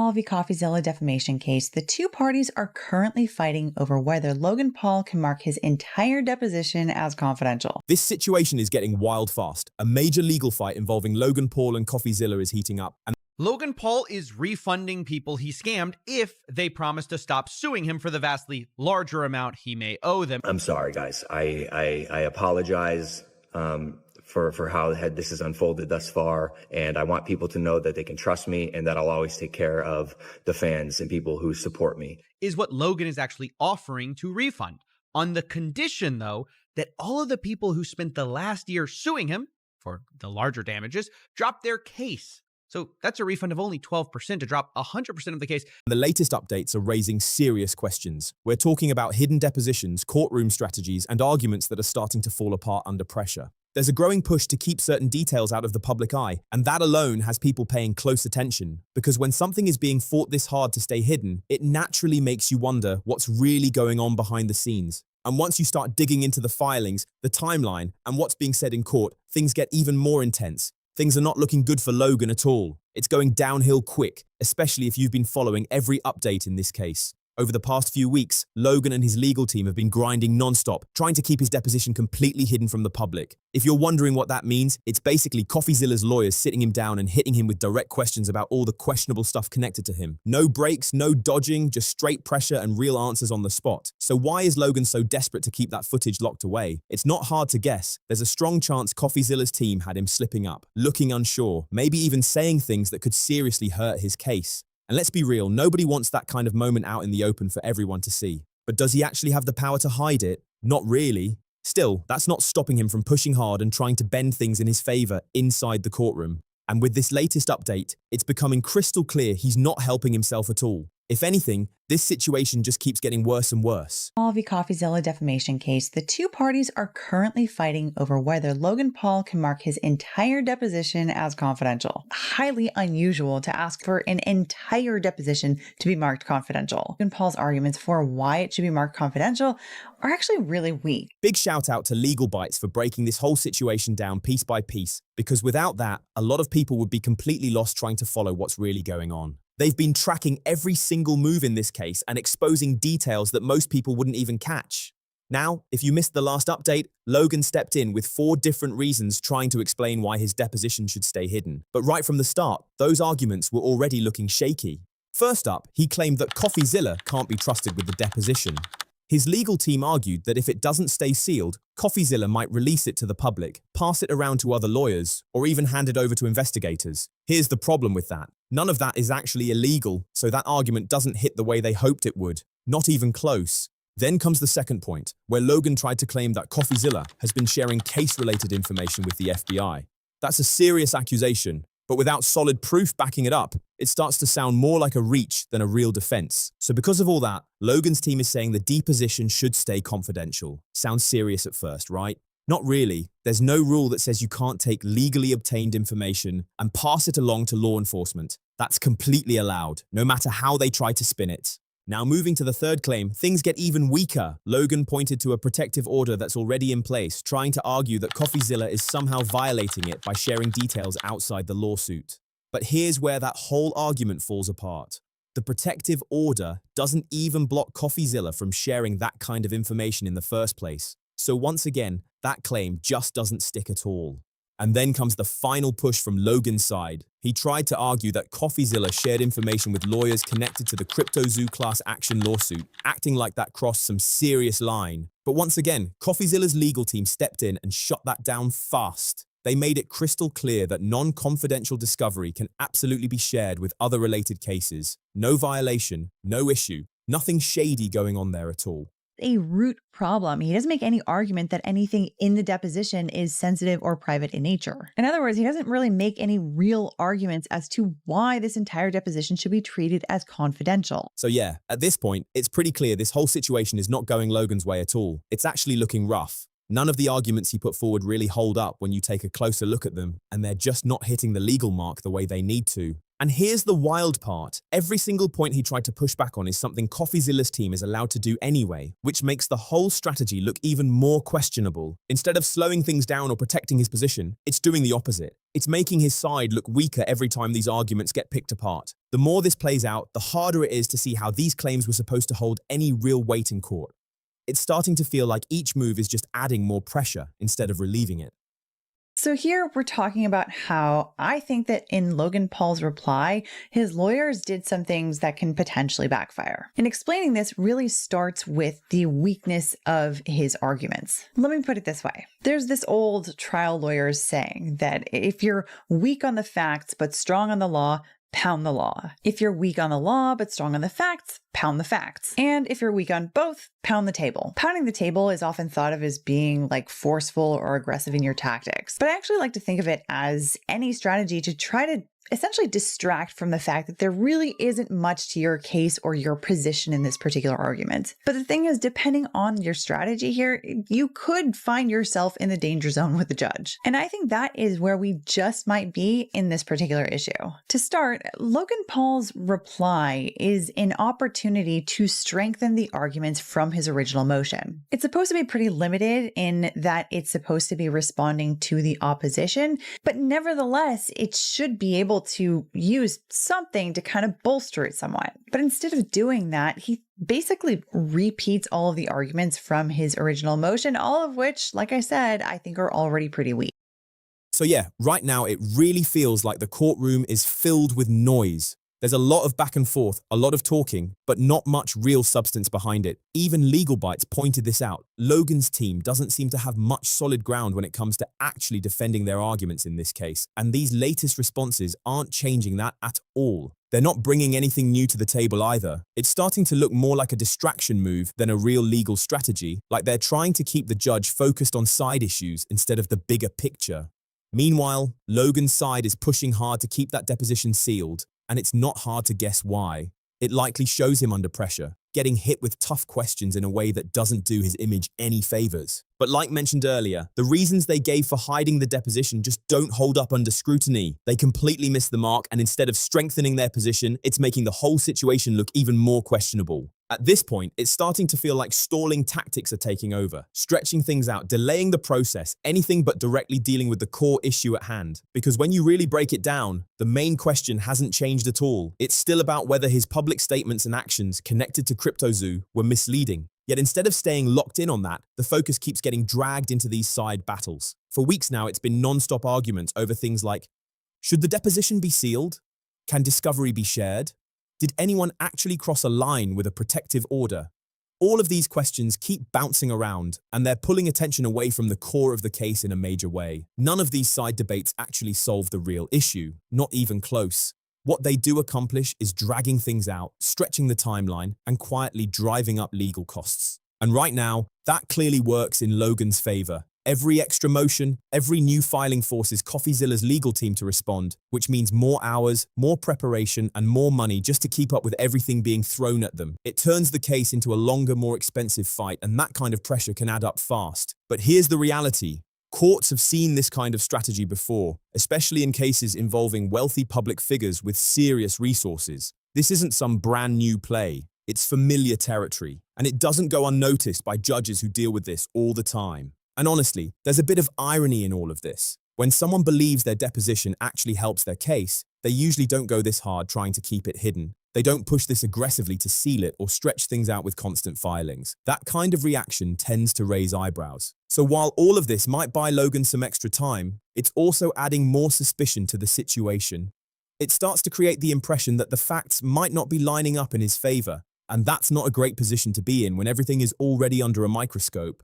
Paul v. Coffeezilla defamation case, the two parties are currently fighting over whether Logan Paul can mark his entire deposition as confidential. This situation is getting wild fast. A major legal fight involving Logan Paul and Coffeezilla is heating up. And Logan Paul is refunding people he scammed if they promise to stop suing him for the vastly larger amount he may owe them. I'm sorry, guys. I apologize for how this has unfolded thus far, and I want people to know that they can trust me and that I'll always take care of the fans and people who support me. Is what Logan is actually offering to refund, on the condition, though, that all of the people who spent the last year suing him for the larger damages drop their case. So that's a refund of only 12% to drop 100% of the case. the latest updates are raising serious questions. We're talking about hidden depositions, courtroom strategies, and arguments that are starting to fall apart under pressure. There's a growing push to keep certain details out of the public eye, and that alone has people paying close attention. Because when something is being fought this hard to stay hidden, it naturally makes you wonder what's really going on behind the scenes. And once you start digging into the filings, the timeline, and what's being said in court, things get even more intense. Things are not looking good for Logan at all. It's going downhill quick, especially if you've been following every update in this case. Over the past few weeks, Logan and his legal team have been grinding non-stop, trying to keep his deposition completely hidden from the public. If you're wondering what that means, it's basically Coffeezilla's lawyers sitting him down and hitting him with direct questions about all the questionable stuff connected to him. No breaks, no dodging, just straight pressure and real answers on the spot. So why is Logan so desperate to keep that footage locked away? It's not hard to guess. There's a strong chance Coffeezilla's team had him slipping up, looking unsure, maybe even saying things that could seriously hurt his case. And let's be real, nobody wants that kind of moment out in the open for everyone to see. But does he actually have the power to hide it? Not really. Still, that's not stopping him from pushing hard and trying to bend things in his favor inside the courtroom. And with this latest update, it's becoming crystal clear he's not helping himself at all. If anything, this situation just keeps getting worse and worse. Paul v. Coffeezilla defamation case, the two parties are currently fighting over whether Logan Paul can mark his entire deposition as confidential. Highly unusual to ask for an entire deposition to be marked confidential. Logan Paul's arguments for why it should be marked confidential are actually really weak. Big shout out to Legal Bites for breaking this whole situation down piece by piece, because without that, a lot of people would be completely lost trying to follow what's really going on. They've been tracking every single move in this case and exposing details that most people wouldn't even catch. Now, if you missed the last update, Logan stepped in with 4 different reasons trying to explain why his deposition should stay hidden. But right from the start, those arguments were already looking shaky. First up, he claimed that Coffeezilla can't be trusted with the deposition. His legal team argued that if it doesn't stay sealed, Coffeezilla might release it to the public, pass it around to other lawyers, or even hand it over to investigators. Here's the problem with that. None of that is actually illegal, so that argument doesn't hit the way they hoped it would. Not even close. Then comes the second point, where Logan tried to claim that Coffeezilla has been sharing case-related information with the FBI. That's a serious accusation, but without solid proof backing it up, it starts to sound more like a reach than a real defense. So because of all that, Logan's team is saying the deposition should stay confidential. Sounds serious at first, right? Not really. There's no rule that says you can't take legally obtained information and pass it along to law enforcement. That's completely allowed, no matter how they try to spin it. Now moving to the third claim, things get even weaker. Logan pointed to a protective order that's already in place, trying to argue that Coffeezilla is somehow violating it by sharing details outside the lawsuit. But here's where that whole argument falls apart. The protective order doesn't even block Coffeezilla from sharing that kind of information in the first place. So once again, that claim just doesn't stick at all. And then comes the final push from Logan's side. He tried to argue that Coffeezilla shared information with lawyers connected to the CryptoZoo class action lawsuit, acting like that crossed some serious line. But once again, Coffeezilla's legal team stepped in and shut that down fast. They made it crystal clear that non-confidential discovery can absolutely be shared with other related cases. No violation, no issue, nothing shady going on there at all. A root problem. He doesn't make any argument that anything in the deposition is sensitive or private in nature. In other words, he doesn't really make any real arguments as to why this entire deposition should be treated as confidential. So yeah, at this point, it's pretty clear this whole situation is not going Logan's way at all. It's actually looking rough. None of the arguments he put forward really hold up when you take a closer look at them, and they're just not hitting the legal mark the way they need to. And here's the wild part. Every single point he tried to push back on is something Coffeezilla's team is allowed to do anyway, which makes the whole strategy look even more questionable. Instead of slowing things down or protecting his position, it's doing the opposite. It's making his side look weaker every time these arguments get picked apart. The more this plays out, the harder it is to see how these claims were supposed to hold any real weight in court. It's starting to feel like each move is just adding more pressure instead of relieving it. So here we're talking about how I think that in Logan Paul's reply, his lawyers did some things that can potentially backfire. And explaining this really starts with the weakness of his arguments. Let me put it this way. There's this old trial lawyer's saying that if you're weak on the facts but strong on the law, pound the law. If you're weak on the law but strong on the facts, pound the facts. And if you're weak on both, pound the table. Pounding the table is often thought of as being like forceful or aggressive in your tactics. But I actually like to think of it as any strategy to try to essentially distract from the fact that there really isn't much to your case or your position in this particular argument. But the thing is, depending on your strategy here, you could find yourself in the danger zone with the judge. And I think that is where we just might be in this particular issue. To start, Logan Paul's reply is an opportunity to strengthen the arguments from his original motion. It's supposed to be pretty limited in that it's supposed to be responding to the opposition, but nevertheless, it should be able to use something to kind of bolster it somewhat. But instead of doing that, he basically repeats all of the arguments from his original motion, all of which, like I said, I think are already pretty weak. So yeah, right now it really feels like the courtroom is filled with noise. There's a lot of back and forth, a lot of talking, but not much real substance behind it. Even Legal Bites pointed this out. Logan's team doesn't seem to have much solid ground when it comes to actually defending their arguments in this case, and these latest responses aren't changing that at all. They're not bringing anything new to the table either. It's starting to look more like a distraction move than a real legal strategy, like they're trying to keep the judge focused on side issues instead of the bigger picture. Meanwhile, Logan's side is pushing hard to keep that deposition sealed, and it's not hard to guess why. It likely shows him under pressure, getting hit with tough questions in a way that doesn't do his image any favors. But like mentioned earlier, the reasons they gave for hiding the deposition just don't hold up under scrutiny. They completely missed the mark, and instead of strengthening their position, it's making the whole situation look even more questionable. At this point, it's starting to feel like stalling tactics are taking over, stretching things out, delaying the process, anything but directly dealing with the core issue at hand. Because when you really break it down, the main question hasn't changed at all. It's still about whether his public statements and actions connected to CryptoZoo were misleading. Yet instead of staying locked in on that, the focus keeps getting dragged into these side battles. For weeks now, it's been non-stop arguments over things like, should the deposition be sealed? Can discovery be shared? Did anyone actually cross a line with a protective order? All of these questions keep bouncing around, and they're pulling attention away from the core of the case in a major way. None of these side debates actually solve the real issue, not even close. What they do accomplish is dragging things out, stretching the timeline, and quietly driving up legal costs. And right now, that clearly works in Logan's favor. Every extra motion, every new filing forces Coffeezilla's legal team to respond, which means more hours, more preparation, and more money just to keep up with everything being thrown at them. It turns the case into a longer, more expensive fight, and that kind of pressure can add up fast. But here's the reality. Courts have seen this kind of strategy before, especially in cases involving wealthy public figures with serious resources. This isn't some brand new play. It's familiar territory, and it doesn't go unnoticed by judges who deal with this all the time. And honestly, there's a bit of irony in all of this. When someone believes their deposition actually helps their case, they usually don't go this hard trying to keep it hidden. They don't push this aggressively to seal it or stretch things out with constant filings. That kind of reaction tends to raise eyebrows. So while all of this might buy Logan some extra time, it's also adding more suspicion to the situation. It starts to create the impression that the facts might not be lining up in his favor, and that's not a great position to be in when everything is already under a microscope.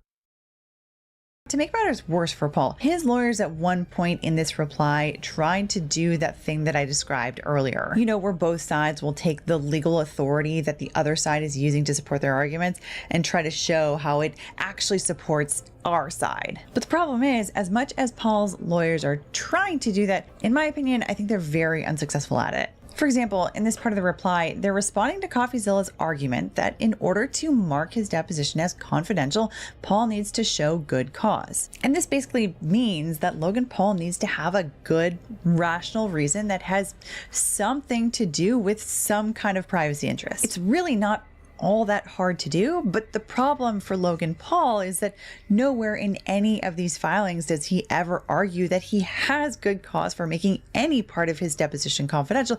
To make matters worse for Paul, his lawyers at one point in this reply tried to do that thing that I described earlier. You know, where both sides will take the legal authority that the other side is using to support their arguments and try to show how it actually supports our side. But the problem is, as much as Paul's lawyers are trying to do that, in my opinion, I think they're very unsuccessful at it. For example, in this part of the reply, they're responding to Coffeezilla's argument that in order to mark his deposition as confidential, Paul needs to show good cause. And this basically means that Logan Paul needs to have a good, rational reason that has something to do with some kind of privacy interest. It's really not all that hard to do, but the problem for Logan Paul is that nowhere in any of these filings does he ever argue that he has good cause for making any part of his deposition confidential.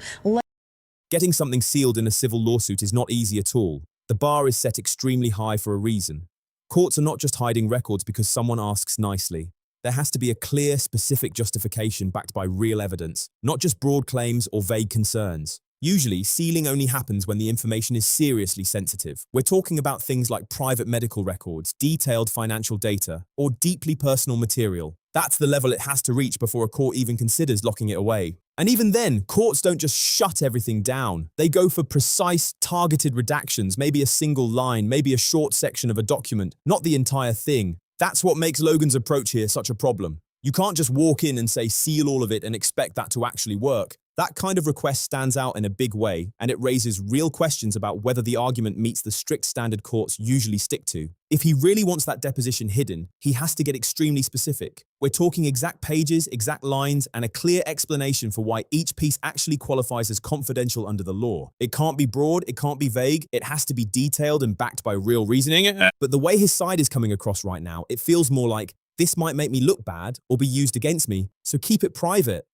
Getting something sealed in a civil lawsuit is not easy at all. The bar is set extremely high for a reason. Courts are not just hiding records because someone asks nicely. There has to be a clear, specific justification backed by real evidence, not just broad claims or vague concerns. Usually, sealing only happens when the information is seriously sensitive. We're talking about things like private medical records, detailed financial data, or deeply personal material. That's the level it has to reach before a court even considers locking it away. And even then, courts don't just shut everything down. They go for precise, targeted redactions, maybe a single line, maybe a short section of a document, not the entire thing. That's what makes Logan's approach here such a problem. You can't just walk in and say seal all of it and expect that to actually work. That kind of request stands out in a big way, and it raises real questions about whether the argument meets the strict standard courts usually stick to. If he really wants that deposition hidden, he has to get extremely specific. We're talking exact pages, exact lines, and a clear explanation for why each piece actually qualifies as confidential under the law. It can't be broad, it can't be vague, it has to be detailed and backed by real reasoning. But the way his side is coming across right now, it feels more like, this might make me look bad or be used against me, so keep it private.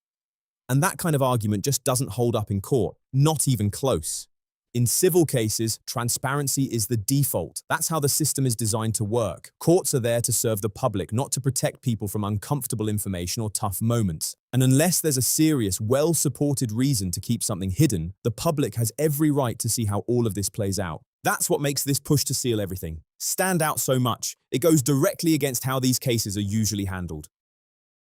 And that kind of argument just doesn't hold up in court, not even close. In civil cases, transparency is the default. That's how the system is designed to work. Courts are there to serve the public, not to protect people from uncomfortable information or tough moments. And unless there's a serious, well-supported reason to keep something hidden, the public has every right to see how all of this plays out. That's what makes this push to seal everything stand out so much. It goes directly against how these cases are usually handled.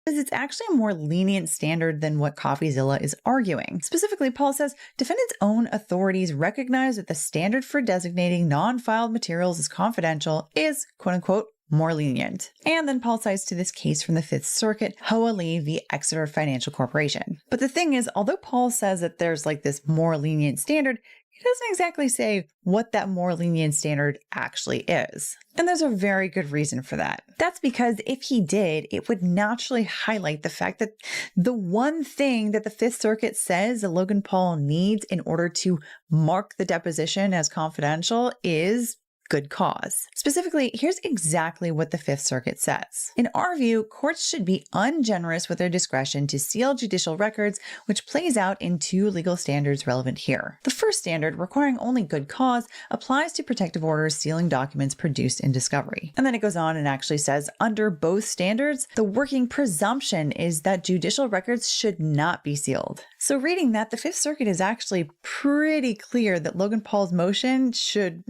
Because it's actually a more lenient standard than what Coffeezilla is arguing. Specifically, Paul says defendants' own authorities recognize that the standard for designating non-filed materials as confidential is, quote-unquote, more lenient. And then Paul cites to this case from the Fifth Circuit, Hoali v. Exeter Financial Corporation. But the thing is, although Paul says that there's like this more lenient standard, he doesn't exactly say what that more lenient standard actually is. And there's a very good reason for that. That's because if he did, it would naturally highlight the fact that the one thing that the Fifth Circuit says that Logan Paul needs in order to mark the deposition as confidential is good cause. Specifically, here's exactly what the Fifth Circuit says. In our view, courts should be ungenerous with their discretion to seal judicial records, which plays out in two legal standards relevant here. The first standard, requiring only good cause, applies to protective orders sealing documents produced in discovery. And then it goes on and actually says, under both standards, the working presumption is that judicial records should not be sealed. So reading that, the Fifth Circuit is actually pretty clear that Logan Paul's motion should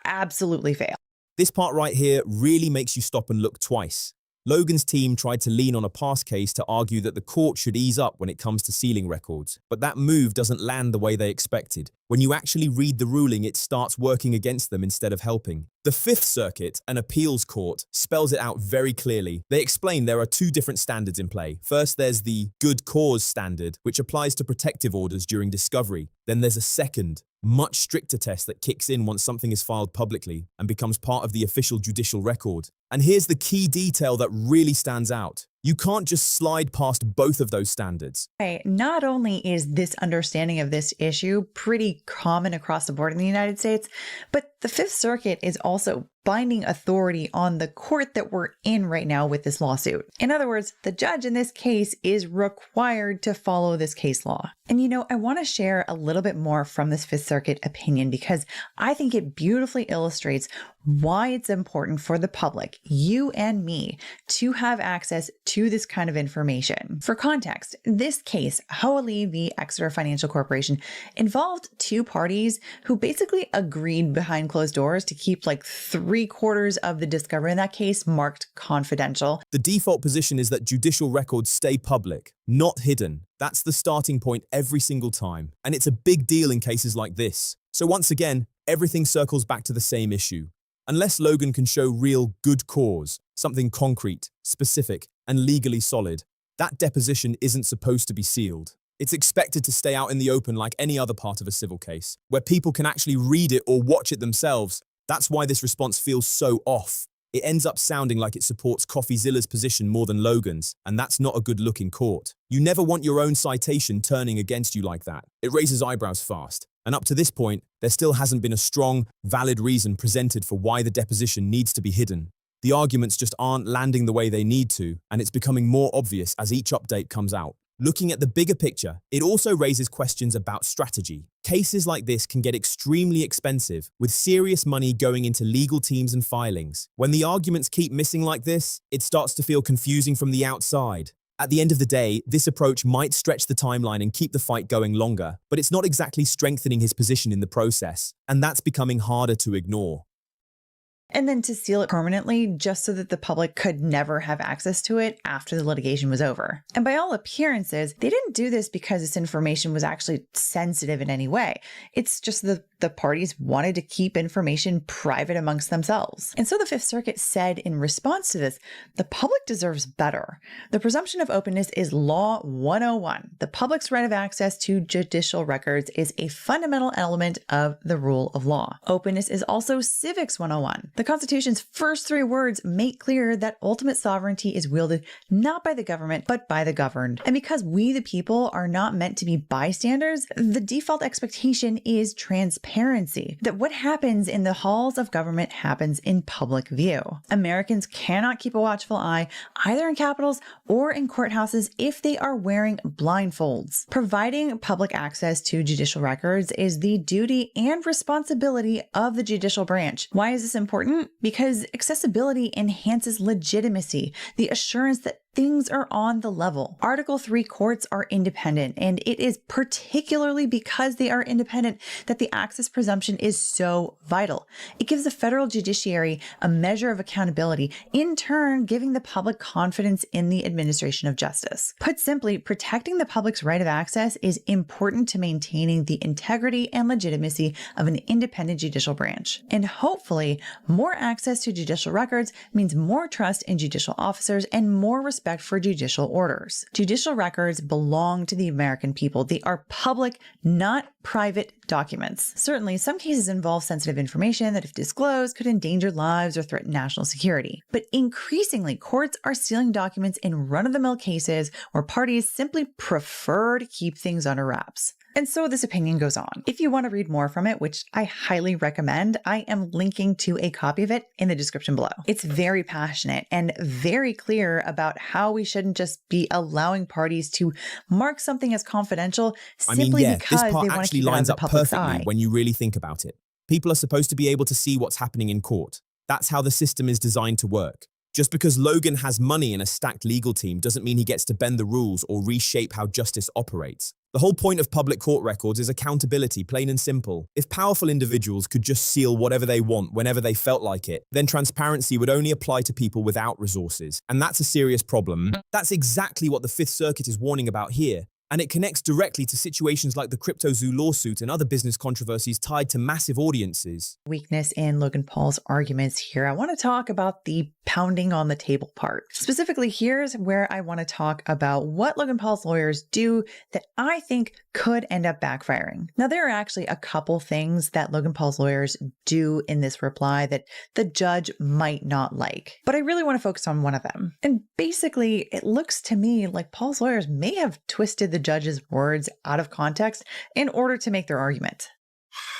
absolutely fail. This part right here really makes you stop and look twice. Logan's team tried to lean on a past case to argue that the court should ease up when it comes to sealing records, but that move doesn't land the way they expected. When you actually read the ruling, it starts working against them instead of helping. The Fifth Circuit, an appeals court, spells it out very clearly. They explain there are two different standards in play. First, there's the good cause standard, which applies to protective orders during discovery. Then there's a second, much stricter test that kicks in once something is filed publicly and becomes part of the official judicial record. And here's the key detail that really stands out. You can't just slide past both of those standards. Not only is this understanding of this issue pretty common across the board in the United States, but the Fifth Circuit is also binding authority on the court that we're in right now with this lawsuit. In other words, the judge in this case is required to follow this case law. And I want to share a little bit more from this Fifth Circuit opinion because I think it beautifully illustrates why it's important for the public, you and me, to have access to this kind of information. For context, this case, Hoali v. Exeter Financial Corporation, involved two parties who basically agreed behind closed doors to keep like 3/4 of the discovery in that case marked confidential. The default position is that judicial records stay public, not hidden. That's the starting point every single time. And it's a big deal in cases like this. So once again, everything circles back to the same issue. Unless Logan can show real good cause, something concrete, specific, and legally solid, that deposition isn't supposed to be sealed. It's expected to stay out in the open like any other part of a civil case, where people can actually read it or watch it themselves. That's why this response feels so off. It ends up sounding like it supports Coffeezilla's position more than Logan's, and that's not a good look in court. You never want your own citation turning against you like that. It raises eyebrows fast. And up to this point, there still hasn't been a strong, valid reason presented for why the deposition needs to be hidden. The arguments just aren't landing the way they need to, and it's becoming more obvious as each update comes out. Looking at the bigger picture, it also raises questions about strategy. Cases like this can get extremely expensive, with serious money going into legal teams and filings. When the arguments keep missing like this, it starts to feel confusing from the outside. At the end of the day, this approach might stretch the timeline and keep the fight going longer, but it's not exactly strengthening his position in the process, and that's becoming harder to ignore. And then to seal it permanently just so that the public could never have access to it after the litigation was over. And by all appearances, they didn't do this because this information was actually sensitive in any way. It's just the parties wanted to keep information private amongst themselves. And so the Fifth Circuit said in response to this, the public deserves better. The presumption of openness is law 101. The public's right of access to judicial records is a fundamental element of the rule of law. Openness is also civics 101. The Constitution's first 3 words make clear that ultimate sovereignty is wielded not by the government, but by the governed. And because we, the people, are not meant to be bystanders, the default expectation is transparency. That what happens in the halls of government happens in public view. Americans cannot keep a watchful eye either in capitals or in courthouses if they are wearing blindfolds. Providing public access to judicial records is the duty and responsibility of the judicial branch. Why is this important? Because accessibility enhances legitimacy, the assurance that things are on the level. Article 3 courts are independent, and it is particularly because they are independent that the access presumption is so vital. It gives the federal judiciary a measure of accountability, in turn giving the public confidence in the administration of justice. Put simply, protecting the public's right of access is important to maintaining the integrity and legitimacy of an independent judicial branch. And hopefully, more access to judicial records means more trust in judicial officers and more respect for judicial orders. Judicial records belong to the American people. They are public, not private documents. Certainly, some cases involve sensitive information that, if disclosed, could endanger lives or threaten national security. But increasingly, courts are sealing documents in run-of-the-mill cases where parties simply prefer to keep things under wraps. And so this opinion goes on. If you want to read more from it, which I highly recommend, I am linking to a copy of it in the description below. It's very passionate and very clear about how we shouldn't just be allowing parties to mark something as confidential simply because they want to keep it out of the public's eye. When you really think about it. People are supposed to be able to see what's happening in court. That's how the system is designed to work. Just because Logan has money and a stacked legal team doesn't mean he gets to bend the rules or reshape how justice operates. The whole point of public court records is accountability, plain and simple. If powerful individuals could just seal whatever they want whenever they felt like it, then transparency would only apply to people without resources. And that's a serious problem. That's exactly what the Fifth Circuit is warning about here. And it connects directly to situations like the CryptoZoo lawsuit and other business controversies tied to massive audiences. Weakness in Logan Paul's arguments here. I want to talk about the pounding on the table part. Specifically, here's where I want to talk about what Logan Paul's lawyers do that I think could end up backfiring. Now, there are actually a couple things that Logan Paul's lawyers do in this reply that the judge might not like, but I really want to focus on one of them. And basically, it looks to me like Paul's lawyers may have twisted the judge's words out of context in order to make their argument.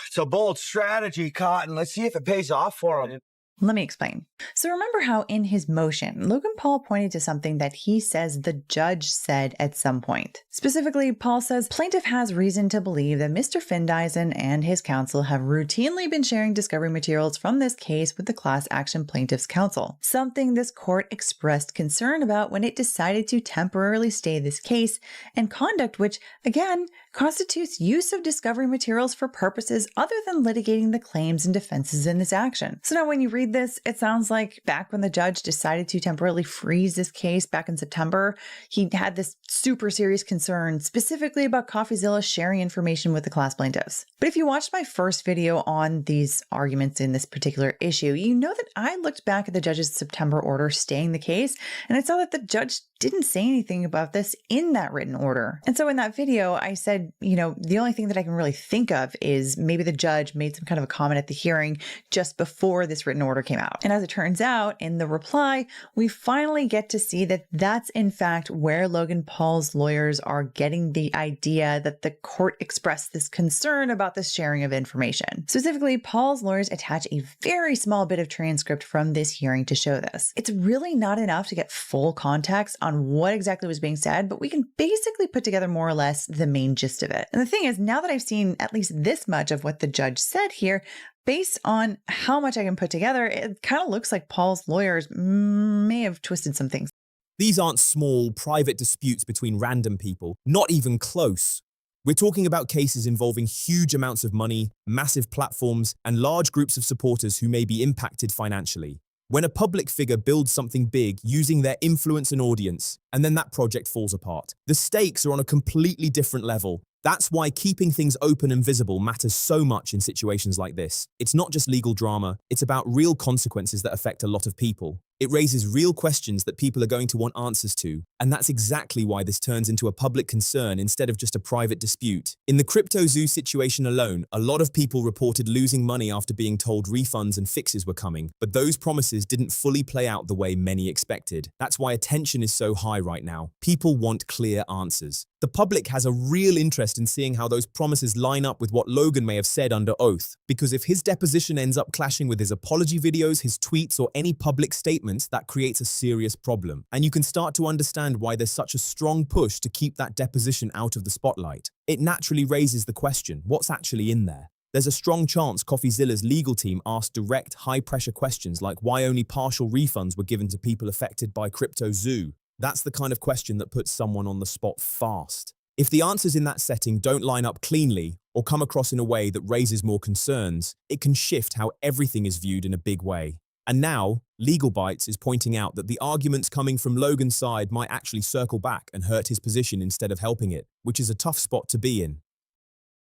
It's a bold strategy, Cotton. Let's see if it pays off for him. Let me explain. So remember how in his motion, Logan Paul pointed to something that he says the judge said at some point. Specifically, Paul says, plaintiff has reason to believe that Mr. Findeisen and his counsel have routinely been sharing discovery materials from this case with the class action plaintiff's counsel, something this court expressed concern about when it decided to temporarily stay this case, and conduct which, again, constitutes use of discovery materials for purposes other than litigating the claims and defenses in this action. So now when you read this, it sounds like back when the judge decided to temporarily freeze this case back in September, he had this super serious concern specifically about Coffeezilla sharing information with the class plaintiffs. But if you watched my first video on these arguments in this particular issue, you know that I looked back at the judge's September order staying the case, and I saw that the judge didn't say anything about this in that written order. And so in that video, I said, the only thing that I can really think of is maybe the judge made some kind of a comment at the hearing just before this written order order came out. And as it turns out, in the reply, we finally get to see that that's in fact where Logan Paul's lawyers are getting the idea that the court expressed this concern about the sharing of information. Specifically, Paul's lawyers attach a very small bit of transcript from this hearing to show this. It's really not enough to get full context on what exactly was being said, but we can basically put together more or less the main gist of it. And the thing is, now that I've seen at least this much of what the judge said here, based on how much I can put together, it kind of looks like Paul's lawyers may have twisted some things. These aren't small, private disputes between random people, not even close. We're talking about cases involving huge amounts of money, massive platforms, and large groups of supporters who may be impacted financially. When a public figure builds something big using their influence and audience, and then that project falls apart, the stakes are on a completely different level. That's why keeping things open and visible matters so much in situations like this. It's not just legal drama, it's about real consequences that affect a lot of people. It raises real questions that people are going to want answers to, and that's exactly why this turns into a public concern instead of just a private dispute. In the CryptoZoo situation alone, a lot of people reported losing money after being told refunds and fixes were coming, but those promises didn't fully play out the way many expected. That's why attention is so high right now. People want clear answers. The public has a real interest in seeing how those promises line up with what Logan may have said under oath, because if his deposition ends up clashing with his apology videos, his tweets, or any public statements, that creates a serious problem. And you can start to understand why there's such a strong push to keep that deposition out of the spotlight. It naturally raises the question, what's actually in there? There's a strong chance Coffeezilla's legal team asked direct, high-pressure questions like why only partial refunds were given to people affected by CryptoZoo. That's the kind of question that puts someone on the spot fast. If the answers in that setting don't line up cleanly or come across in a way that raises more concerns, it can shift how everything is viewed in a big way. And now, Legal Bites is pointing out that the arguments coming from Logan's side might actually circle back and hurt his position instead of helping it, which is a tough spot to be in.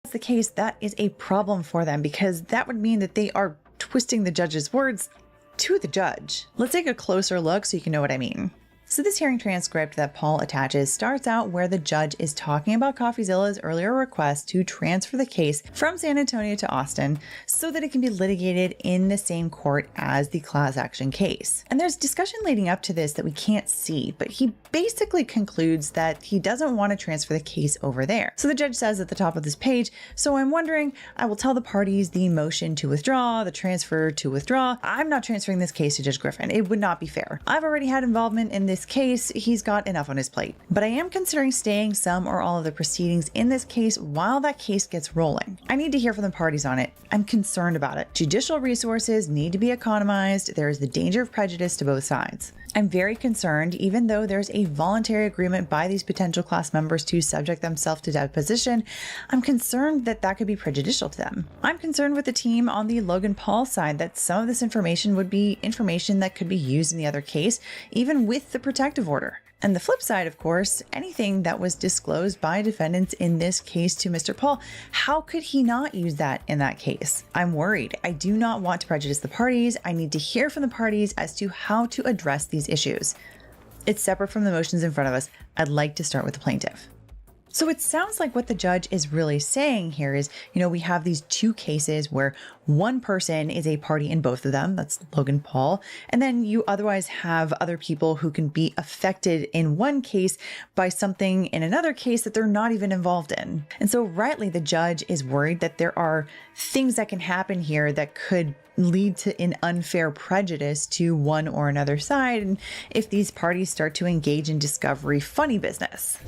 That's the case, that is a problem for them because that would mean that they are twisting the judge's words to the judge. Let's take a closer look so you can know what I mean. So this hearing transcript that Paul attaches starts out where the judge is talking about Coffeezilla's earlier request to transfer the case from San Antonio to Austin so that it can be litigated in the same court as the class action case. And there's discussion leading up to this that we can't see, but he basically concludes that he doesn't want to transfer the case over there. So the judge says at the top of this page, so I'm wondering, I will tell the parties the motion to withdraw, the transfer to withdraw. I'm not transferring this case to Judge Griffin. It would not be fair. I've already had involvement in this case, he's got enough on his plate. But I am considering staying some or all of the proceedings in this case while that case gets rolling. I need to hear from the parties on it. I'm concerned about it. Judicial resources need to be economized. There is the danger of prejudice to both sides. I'm very concerned, even though there's a voluntary agreement by these potential class members to subject themselves to deposition, I'm concerned that that could be prejudicial to them. I'm concerned with the team on the Logan Paul side that some of this information would be information that could be used in the other case, even with the protective order. And the flip side, of course, anything that was disclosed by defendants in this case to Mr. Paul, how could he not use that in that case? I'm worried. I do not want to prejudice the parties. I need to hear from the parties as to how to address these issues. It's separate from the motions in front of us. I'd like to start with the plaintiff. So it sounds like what the judge is really saying here is, we have these two cases where one person is a party in both of them, that's Logan Paul, and then you otherwise have other people who can be affected in one case by something in another case that they're not even involved in. And so rightly, the judge is worried that there are things that can happen here that could lead to an unfair prejudice to one or another side, and if these parties start to engage in discovery funny business.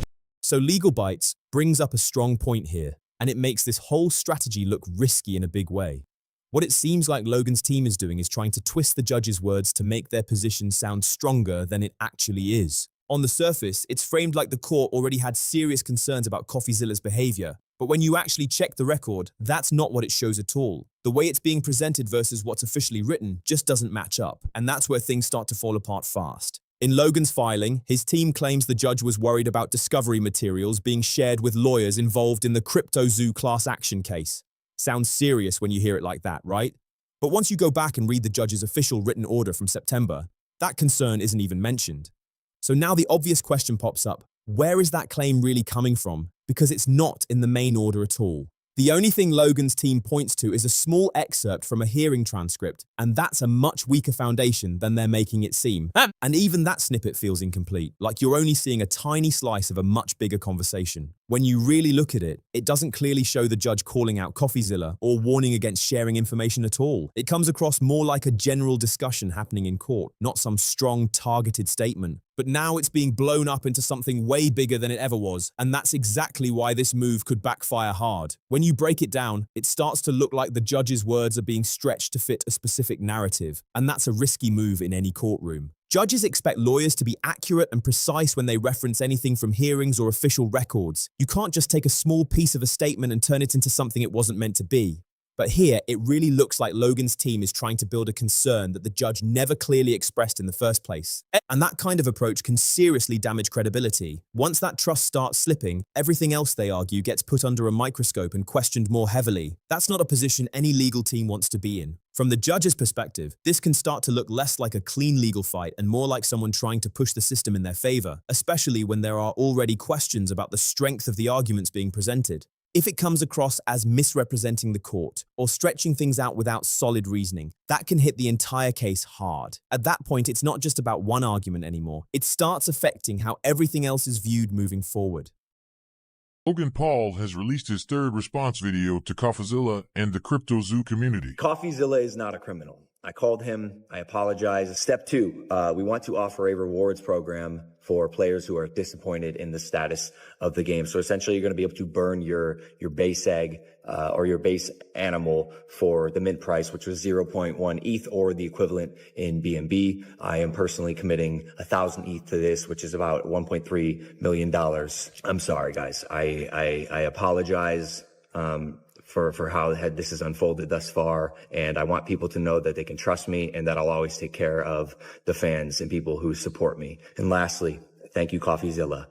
So Legal Bites brings up a strong point here, and it makes this whole strategy look risky in a big way. What it seems like Logan's team is doing is trying to twist the judge's words to make their position sound stronger than it actually is. On the surface, it's framed like the court already had serious concerns about Coffeezilla's behavior, but when you actually check the record, that's not what it shows at all. The way it's being presented versus what's officially written just doesn't match up, and that's where things start to fall apart fast. In Logan's filing, his team claims the judge was worried about discovery materials being shared with lawyers involved in the CryptoZoo class action case. Sounds serious when you hear it like that, right? But once you go back and read the judge's official written order from September, that concern isn't even mentioned. So now the obvious question pops up, where is that claim really coming from? Because it's not in the main order at all. The only thing Logan's team points to is a small excerpt from a hearing transcript, and that's a much weaker foundation than they're making it seem. And even that snippet feels incomplete, like you're only seeing a tiny slice of a much bigger conversation. When you really look at it, it doesn't clearly show the judge calling out Coffeezilla or warning against sharing information at all. It comes across more like a general discussion happening in court, not some strong, targeted statement. But now it's being blown up into something way bigger than it ever was, and that's exactly why this move could backfire hard. When you break it down, it starts to look like the judge's words are being stretched to fit a specific narrative, and that's a risky move in any courtroom. Judges expect lawyers to be accurate and precise when they reference anything from hearings or official records. You can't just take a small piece of a statement and turn it into something it wasn't meant to be. But here, it really looks like Logan's team is trying to build a concern that the judge never clearly expressed in the first place. And that kind of approach can seriously damage credibility. Once that trust starts slipping, everything else they argue gets put under a microscope and questioned more heavily. That's not a position any legal team wants to be in. From the judge's perspective, this can start to look less like a clean legal fight and more like someone trying to push the system in their favor, especially when there are already questions about the strength of the arguments being presented. If it comes across as misrepresenting the court or stretching things out without solid reasoning, that can hit the entire case hard. At that point, it's not just about one argument anymore. It starts affecting how everything else is viewed moving forward. Logan Paul has released his third response video to Coffeezilla and the CryptoZoo community. Coffeezilla is not a criminal. I called him. I apologize. Step 2, we want to offer a rewards program for players who are disappointed in the status of the game. So essentially, you're going to be able to burn your base egg or your base animal for the mint price, which was 0.1 ETH or the equivalent in BNB. I am personally committing 1,000 ETH to this, which is about $1.3 million. I'm sorry, guys. I apologize. For how this has unfolded thus far. And I want people to know that they can trust me and that I'll always take care of the fans and people who support me. And lastly, thank you, Coffeezilla.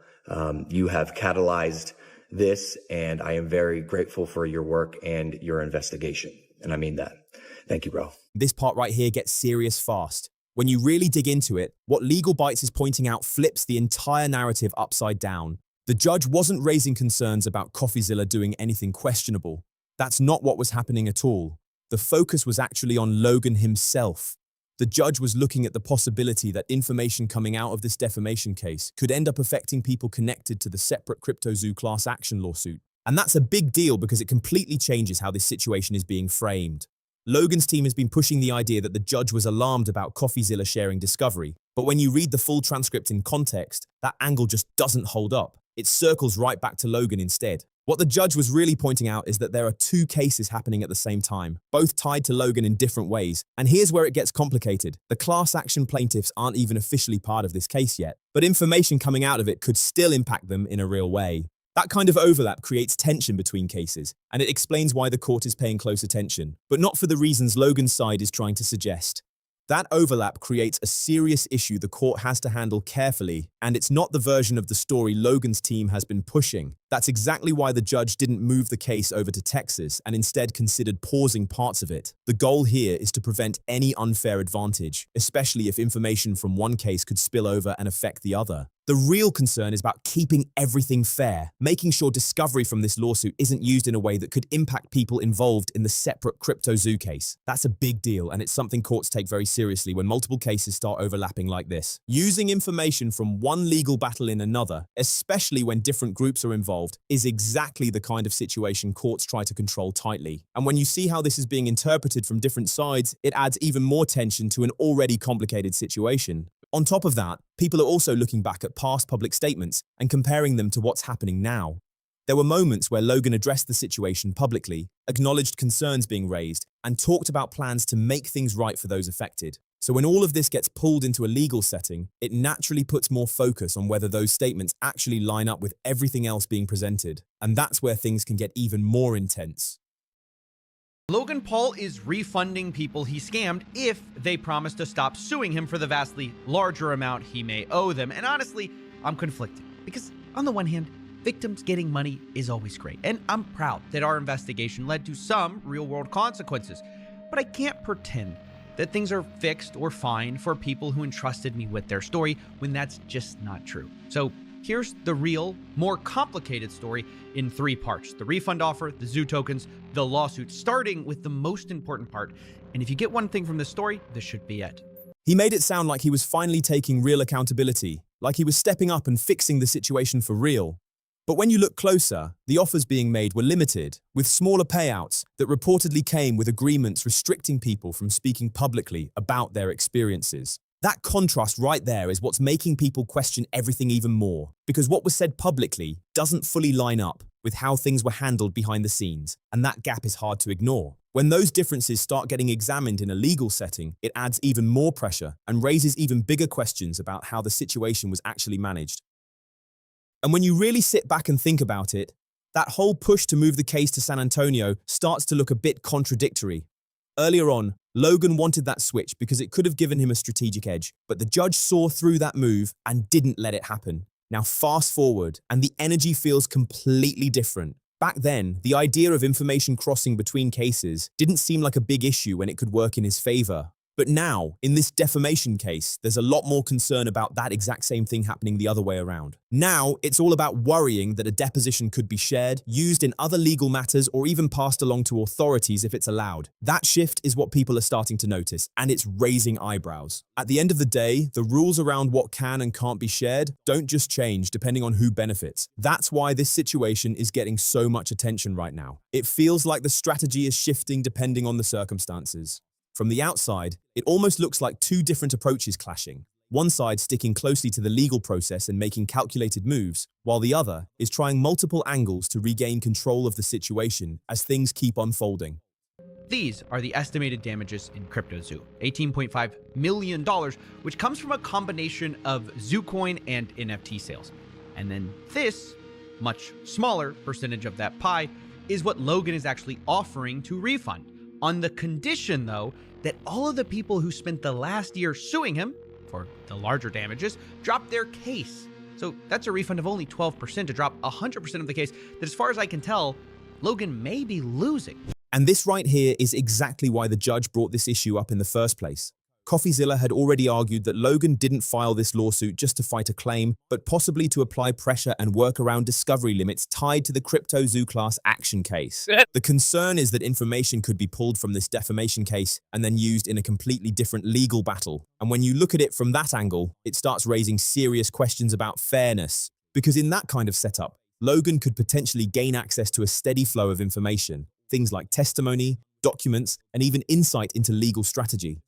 You have catalyzed this, and I am very grateful for your work and your investigation. And I mean that. Thank you, bro. This part right here gets serious fast. When you really dig into it, what Legal Bites is pointing out flips the entire narrative upside down. The judge wasn't raising concerns about Coffeezilla doing anything questionable. That's not what was happening at all. The focus was actually on Logan himself. The judge was looking at the possibility that information coming out of this defamation case could end up affecting people connected to the separate CryptoZoo class action lawsuit. And that's a big deal because it completely changes how this situation is being framed. Logan's team has been pushing the idea that the judge was alarmed about Coffeezilla sharing discovery, but when you read the full transcript in context, that angle just doesn't hold up. It circles right back to Logan instead. What the judge was really pointing out is that there are two cases happening at the same time, both tied to Logan in different ways. And here's where it gets complicated. The class action plaintiffs aren't even officially part of this case yet, but information coming out of it could still impact them in a real way. That kind of overlap creates tension between cases, and it explains why the court is paying close attention, but not for the reasons Logan's side is trying to suggest. That overlap creates a serious issue the court has to handle carefully, and it's not the version of the story Logan's team has been pushing. That's exactly why the judge didn't move the case over to Texas and instead considered pausing parts of it. The goal here is to prevent any unfair advantage, especially if information from one case could spill over and affect the other. The real concern is about keeping everything fair, making sure discovery from this lawsuit isn't used in a way that could impact people involved in the separate CryptoZoo case. That's a big deal, and it's something courts take very seriously when multiple cases start overlapping like this. Using information from one legal battle in another, especially when different groups are involved, is exactly the kind of situation courts try to control tightly. And when you see how this is being interpreted from different sides, it adds even more tension to an already complicated situation. On top of that, people are also looking back at past public statements and comparing them to what's happening now. There were moments where Logan addressed the situation publicly, acknowledged concerns being raised, and talked about plans to make things right for those affected. So when all of this gets pulled into a legal setting, it naturally puts more focus on whether those statements actually line up with everything else being presented. And that's where things can get even more intense. Logan Paul is refunding people he scammed if they promise to stop suing him for the vastly larger amount he may owe them. And honestly, I'm conflicted because on the one hand, victims getting money is always great. And I'm proud that our investigation led to some real-world consequences. But I can't pretend that things are fixed or fine for people who entrusted me with their story when that's just not true. So Here's the real, more complicated story in 3 parts: the refund offer, the zoo tokens, the lawsuit, starting with the most important part. And if you get one thing from this story, this should be it. He made it sound like he was finally taking real accountability, like he was stepping up and fixing the situation for real. But when you look closer, the offers being made were limited, with smaller payouts that reportedly came with agreements restricting people from speaking publicly about their experiences. That contrast right there is what's making people question everything even more, because what was said publicly doesn't fully line up with how things were handled behind the scenes, and that gap is hard to ignore. When those differences start getting examined in a legal setting, it adds even more pressure and raises even bigger questions about how the situation was actually managed. And when you really sit back and think about it, that whole push to move the case to San Antonio starts to look a bit contradictory. Earlier on, Logan wanted that switch because it could have given him a strategic edge, but the judge saw through that move and didn't let it happen. Now fast forward, and the energy feels completely different. Back then, the idea of information crossing between cases didn't seem like a big issue when it could work in his favor. But now, in this defamation case, there's a lot more concern about that exact same thing happening the other way around. Now, it's all about worrying that a deposition could be shared, used in other legal matters, or even passed along to authorities if it's allowed. That shift is what people are starting to notice, and it's raising eyebrows. At the end of the day, the rules around what can and can't be shared don't just change depending on who benefits. That's why this situation is getting so much attention right now. It feels like the strategy is shifting depending on the circumstances. From the outside, it almost looks like 2 different approaches clashing. One side sticking closely to the legal process and making calculated moves, while the other is trying multiple angles to regain control of the situation as things keep unfolding. These are the estimated damages in CryptoZoo, $18.5 million, which comes from a combination of ZooCoin and NFT sales. And then this, much smaller percentage of that pie, is what Logan is actually offering to refund, on the condition, though, that all of the people who spent the last year suing him for the larger damages drop their case. So that's a refund of only 12% to drop 100% of the case that, as far as I can tell, Logan may be losing. And this right here is exactly why the judge brought this issue up in the first place. Coffeezilla had already argued that Logan didn't file this lawsuit just to fight a claim, but possibly to apply pressure and work around discovery limits tied to the CryptoZoo class action case. The concern is that information could be pulled from this defamation case and then used in a completely different legal battle. And when you look at it from that angle, it starts raising serious questions about fairness. Because in that kind of setup, Logan could potentially gain access to a steady flow of information, things like testimony, documents, and even insight into legal strategy.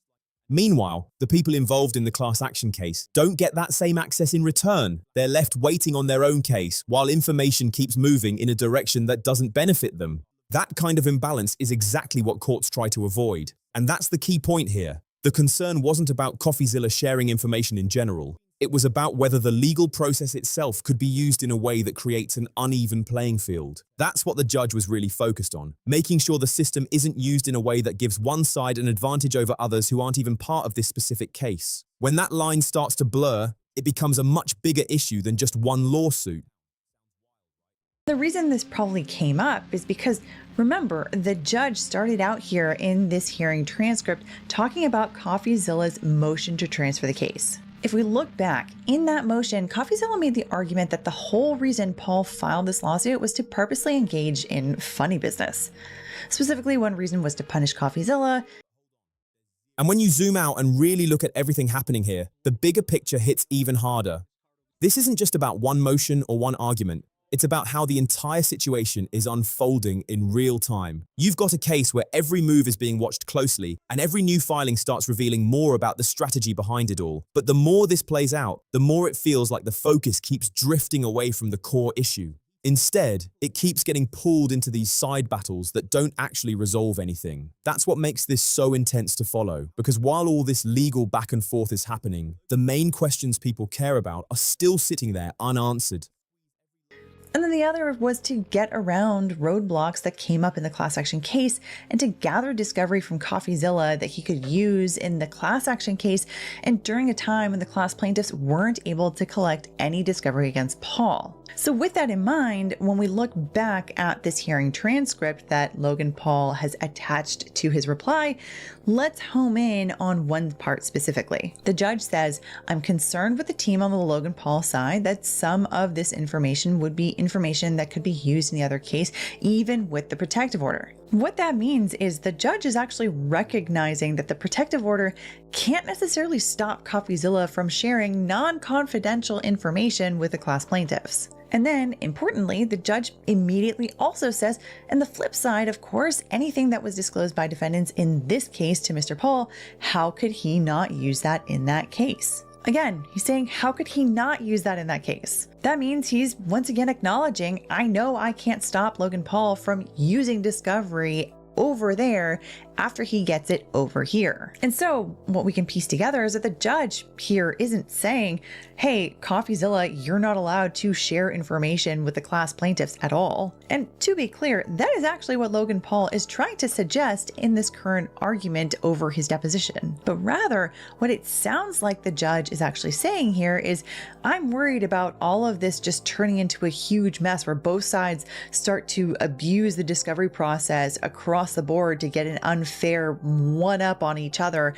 Meanwhile, the people involved in the class action case don't get that same access in return. They're left waiting on their own case while information keeps moving in a direction that doesn't benefit them. That kind of imbalance is exactly what courts try to avoid. And that's the key point here. The concern wasn't about Coffeezilla sharing information in general. It was about whether the legal process itself could be used in a way that creates an uneven playing field. That's what the judge was really focused on, making sure the system isn't used in a way that gives one side an advantage over others who aren't even part of this specific case. When that line starts to blur, it becomes a much bigger issue than just one lawsuit. The reason this probably came up is because, remember, the judge started out here in this hearing transcript talking about Coffeezilla's motion to transfer the case. If we look back, in that motion, Coffeezilla made the argument that the whole reason Paul filed this lawsuit was to purposely engage in funny business. Specifically, one reason was to punish Coffeezilla. And when you zoom out and really look at everything happening here, the bigger picture hits even harder. This isn't just about one motion or one argument. It's about how the entire situation is unfolding in real time. You've got a case where every move is being watched closely, and every new filing starts revealing more about the strategy behind it all. But the more this plays out, the more it feels like the focus keeps drifting away from the core issue. Instead, it keeps getting pulled into these side battles that don't actually resolve anything. That's what makes this so intense to follow, because while all this legal back and forth is happening, the main questions people care about are still sitting there unanswered. And then the other was to get around roadblocks that came up in the class action case and to gather discovery from Coffeezilla that he could use in the class action case and during a time when the class plaintiffs weren't able to collect any discovery against Paul. So with that in mind, when we look back at this hearing transcript that Logan Paul has attached to his reply, let's home in on one part specifically. The judge says, "I'm concerned with the team on the Logan Paul side that some of this information would be information that could be used in the other case, even with the protective order." What that means is the judge is actually recognizing that the protective order can't necessarily stop Coffeezilla from sharing non-confidential information with the class plaintiffs. And then, importantly, the judge immediately also says, and the flip side, of course, anything that was disclosed by defendants in this case to Mr. Paul, how could he not use that in that case? Again, he's saying, how could he not use that in that case? That means he's once again acknowledging, I know I can't stop Logan Paul from using discovery over there after he gets it over here. And so what we can piece together is that the judge here isn't saying, hey, Coffeezilla, you're not allowed to share information with the class plaintiffs at all. And to be clear, that is actually what Logan Paul is trying to suggest in this current argument over his deposition. But rather, what it sounds like the judge is actually saying here is, I'm worried about all of this just turning into a huge mess where both sides start to abuse the discovery process across the board to get an unfair one-up on each other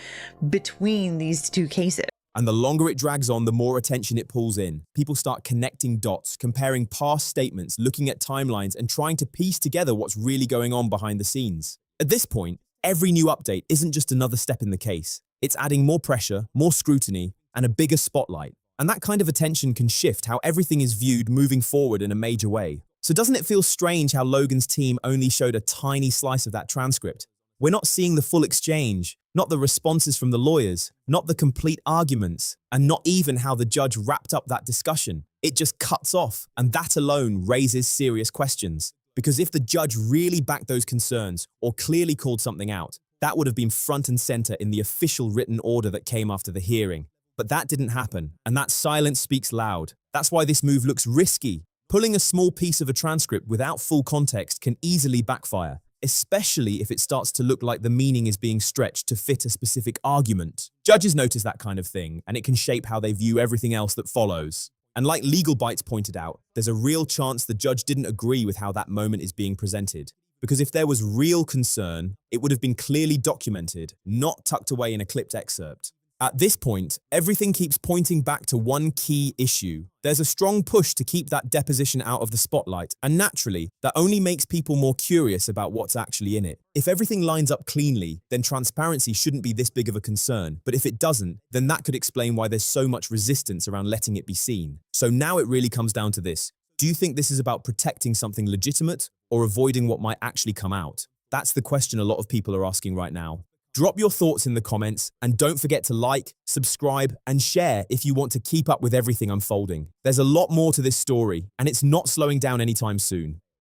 between these two cases. And the longer it drags on, the more attention it pulls in. People start connecting dots, comparing past statements, looking at timelines, and trying to piece together what's really going on behind the scenes. At this point, every new update isn't just another step in the case. It's adding more pressure, more scrutiny, and a bigger spotlight. And that kind of attention can shift how everything is viewed moving forward in a major way. So doesn't it feel strange how Logan's team only showed a tiny slice of that transcript? We're not seeing the full exchange, not the responses from the lawyers, not the complete arguments, and not even how the judge wrapped up that discussion. It just cuts off, and that alone raises serious questions. Because if the judge really backed those concerns or clearly called something out, that would have been front and center in the official written order that came after the hearing. But that didn't happen, and that silence speaks loud. That's why this move looks risky. Pulling a small piece of a transcript without full context can easily backfire, especially if it starts to look like the meaning is being stretched to fit a specific argument. Judges notice that kind of thing, and it can shape how they view everything else that follows. And like Legal Bites pointed out, there's a real chance the judge didn't agree with how that moment is being presented. Because if there was real concern, it would have been clearly documented, not tucked away in a clipped excerpt. At this point, everything keeps pointing back to one key issue. There's a strong push to keep that deposition out of the spotlight, and naturally, that only makes people more curious about what's actually in it. If everything lines up cleanly, then transparency shouldn't be this big of a concern, but if it doesn't, then that could explain why there's so much resistance around letting it be seen. So now it really comes down to this. Do you think this is about protecting something legitimate or avoiding what might actually come out? That's the question a lot of people are asking right now. Drop your thoughts in the comments, and don't forget to like, subscribe, and share if you want to keep up with everything unfolding. There's a lot more to this story, and it's not slowing down anytime soon.